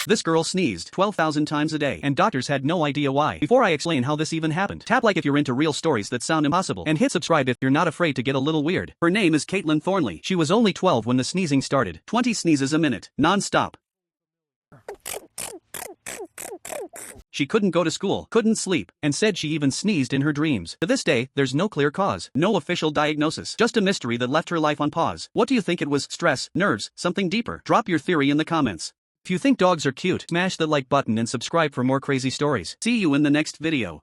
This girl sneezed 12,000 times a day, and doctors had no idea why. Before I explain how this even happened, tap like if you're into real stories that sound impossible, and hit subscribe if you're not afraid to get a little weird. Her name is Katelyn Thornley. She was only 12 when the sneezing started. 20 sneezes a minute, non-stop. She couldn't go to school, couldn't sleep, and said she even sneezed in her dreams. To this day, there's no clear cause, no official diagnosis, just a mystery that left her life on pause. What do you think it was? Stress, nerves, something deeper? Drop your theory in the comments. If you think dogs are cute, smash the like button and subscribe for more crazy stories. See you in the next video.